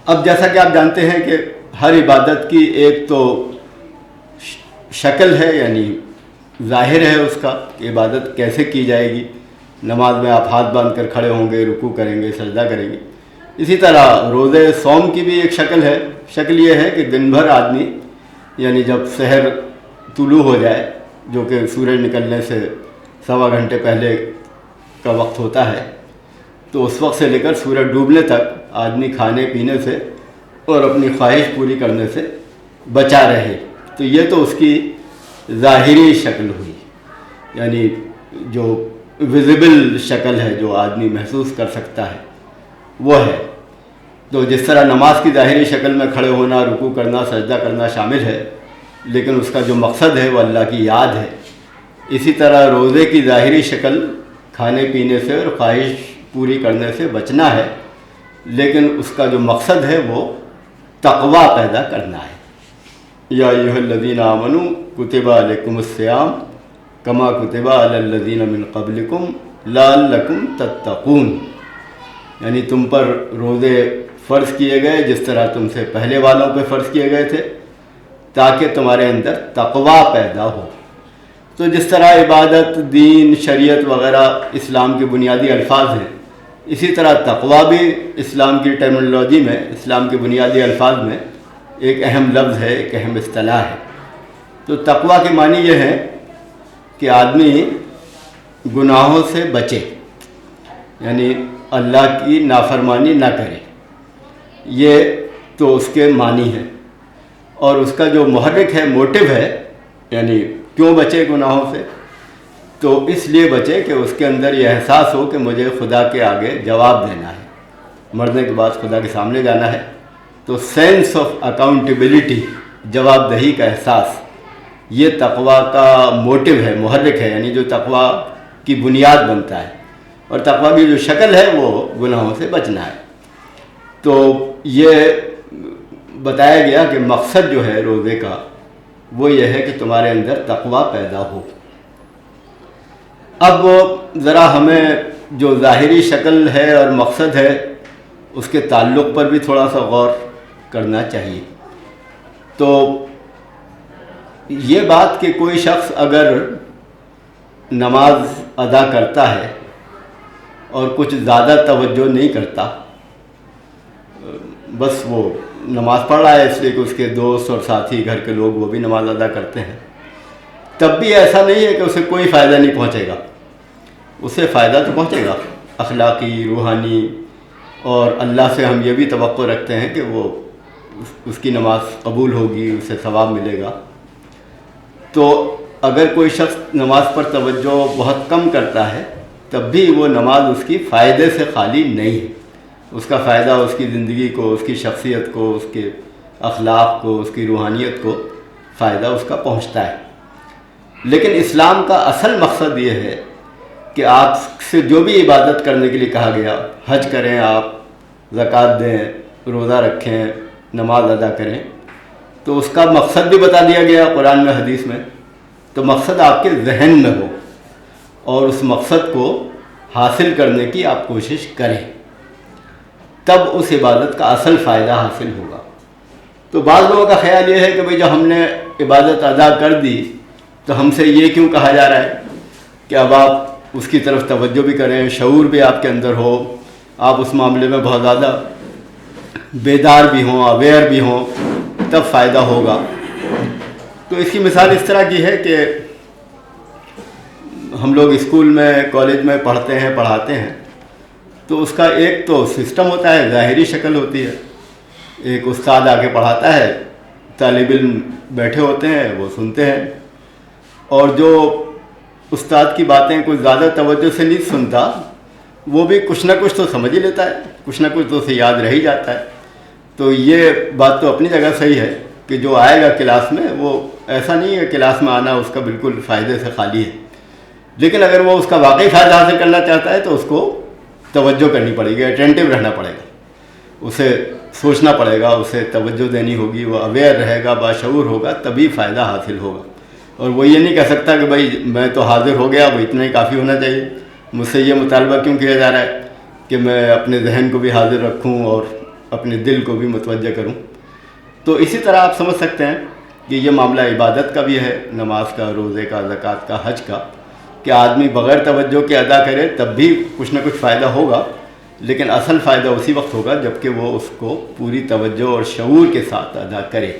اب جیسا کہ آپ جانتے ہیں کہ ہر عبادت کی ایک تو شکل ہے، یعنی ظاہر ہے اس کا کہ عبادت کیسے کی جائے گی. نماز میں آپ ہاتھ باندھ کر کھڑے ہوں گے، رکوع کریں گے، سجدہ کریں گے. اسی طرح روزے صوم کی بھی ایک شکل ہے. شکل یہ ہے کہ دن بھر آدمی، یعنی جب سحر طلوع ہو جائے، جو کہ سورج نکلنے سے 1.25 گھنٹے پہلے کا وقت ہوتا ہے، تو اس وقت سے لے کر سورج ڈوبنے تک آدمی کھانے پینے سے اور اپنی خواہش پوری کرنے سے بچا رہے. تو یہ تو اس کی ظاہری شکل ہوئی، یعنی جو ویزیبل شکل ہے، جو آدمی محسوس کر سکتا ہے وہ ہے. تو جس طرح نماز کی ظاہری شکل میں کھڑے ہونا، رکوع کرنا، سجدہ کرنا شامل ہے، لیکن اس کا جو مقصد ہے وہ اللہ کی یاد ہے. اسی طرح روزے کی ظاہری شکل کھانے پینے سے اور خواہش پوری کرنے سے بچنا ہے، لیکن اس کا جو مقصد ہے وہ تقویٰ پیدا کرنا ہے. یا ایھا الذین آمنوا کتب علیکم الصیام کما کتب علی الذین من قبلکم لعلکم تتقون، یعنی تم پر روزے فرض کیے گئے جس طرح تم سے پہلے والوں پہ فرض کیے گئے تھے، تاکہ تمہارے اندر تقویٰ پیدا ہو. تو جس طرح عبادت، دین، شریعت وغیرہ اسلام کے بنیادی الفاظ ہیں، اسی طرح تقویٰ بھی اسلام کی ٹرمنالوجی میں، اسلام کے بنیادی الفاظ میں ایک اہم لفظ ہے، ایک اہم اصطلاح ہے. تو تقویٰ کے معنی یہ ہے کہ آدمی گناہوں سے بچے، یعنی اللہ کی نافرمانی نہ کرے. یہ تو اس کے معنی ہے. اور اس کا جو محرک ہے، موٹیو ہے، یعنی کیوں بچے گناہوں سے؟ تو اس لیے بچے کہ اس کے اندر یہ احساس ہو کہ مجھے خدا کے آگے جواب دینا ہے، مرنے کے بعد خدا کے سامنے جانا ہے. تو سینس آف اکاؤنٹیبلٹی، جواب دہی کا احساس، یہ تقویٰ کا موٹیو ہے، محرک ہے، یعنی جو تقویٰ کی بنیاد بنتا ہے. اور تقویٰ کی جو شکل ہے وہ گناہوں سے بچنا ہے. تو یہ بتایا گیا کہ مقصد جو ہے روزے کا وہ یہ ہے کہ تمہارے اندر تقویٰ پیدا ہو. اب ذرا ہمیں جو ظاہری شکل ہے اور مقصد ہے اس کے تعلق پر بھی تھوڑا سا غور کرنا چاہیے. تو یہ بات کہ کوئی شخص اگر نماز ادا کرتا ہے اور کچھ زیادہ توجہ نہیں کرتا، بس وہ نماز پڑھ رہا ہے اس لیے کہ اس کے دوست اور ساتھی، گھر کے لوگ وہ بھی نماز ادا کرتے ہیں، تب بھی ایسا نہیں ہے کہ اسے کوئی فائدہ نہیں پہنچے گا. اسے فائدہ تو پہنچے گا، اخلاقی، روحانی، اور اللہ سے ہم یہ بھی توقع رکھتے ہیں کہ وہ اس کی نماز قبول ہوگی، اسے ثواب ملے گا. تو اگر کوئی شخص نماز پر توجہ بہت کم کرتا ہے تب بھی وہ نماز اس کی فائدے سے خالی نہیں ہے. اس کا فائدہ اس کی زندگی کو، اس کی شخصیت کو، اس کے اخلاق کو، اس کی روحانیت کو فائدہ اس کا پہنچتا ہے. لیکن اسلام کا اصل مقصد یہ ہے کہ آپ سے جو بھی عبادت کرنے کے لیے کہا گیا، حج کریں، آپ زکوٰۃ دیں، روزہ رکھیں، نماز ادا کریں، تو اس کا مقصد بھی بتا دیا گیا قرآن میں، حدیث میں. تو مقصد آپ کے ذہن میں ہو اور اس مقصد کو حاصل کرنے کی آپ کوشش کریں، تب اس عبادت کا اصل فائدہ حاصل ہوگا. تو بعض لوگوں کا خیال یہ ہے کہ بھئی جب ہم نے عبادت ادا کر دی تو ہم سے یہ کیوں کہا جا رہا ہے کہ اب آپ اس کی طرف توجہ بھی کریں، شعور بھی آپ کے اندر ہو، آپ اس معاملے میں بہت زیادہ بیدار بھی ہوں، اویئر بھی ہوں، تب فائدہ ہوگا. تو اس کی مثال اس طرح کی ہے کہ ہم لوگ اسکول میں، کالج میں پڑھتے ہیں، پڑھاتے ہیں، تو اس کا ایک تو سسٹم ہوتا ہے، ظاہری شکل ہوتی ہے. ایک استاد آ کے پڑھاتا ہے، طالب علم بیٹھے ہوتے ہیں، وہ سنتے ہیں، اور جو استاد کی باتیں کچھ زیادہ توجہ سے نہیں سنتا وہ بھی کچھ نہ کچھ تو سمجھ ہی لیتا ہے، کچھ نہ کچھ تو اسے یاد رہ ہی جاتا ہے. تو یہ بات تو اپنی جگہ صحیح ہے کہ جو آئے گا کلاس میں، وہ ایسا نہیں ہے کلاس میں آنا اس کا بالکل فائدے سے خالی ہے. لیکن اگر وہ اس کا واقعی فائدہ حاصل کرنا چاہتا ہے تو اس کو توجہ کرنی پڑے گی، اٹینٹیو رہنا پڑے گا، اسے سوچنا پڑے گا، اسے توجہ دینی ہوگی، وہ اویئر رہے گا، باشعور ہوگا، تبھی فائدہ حاصل ہوگا. اور وہ یہ نہیں کہہ سکتا کہ بھائی میں تو حاضر ہو گیا، اب اتنا ہی کافی ہونا چاہیے، مجھ سے یہ مطالبہ کیوں کیا جا رہا ہے کہ میں اپنے ذہن کو بھی حاضر رکھوں اور اپنے دل کو بھی متوجہ کروں. تو اسی طرح آپ سمجھ سکتے ہیں کہ یہ معاملہ عبادت کا بھی ہے، نماز کا، روزے کا، زکوٰۃ کا، حج کا، کہ آدمی بغیر توجہ کے ادا کرے تب بھی کچھ نہ کچھ فائدہ ہوگا، لیکن اصل فائدہ اسی وقت ہوگا جب کہ وہ اس کو پوری توجہ اور شعور کے ساتھ ادا کرے.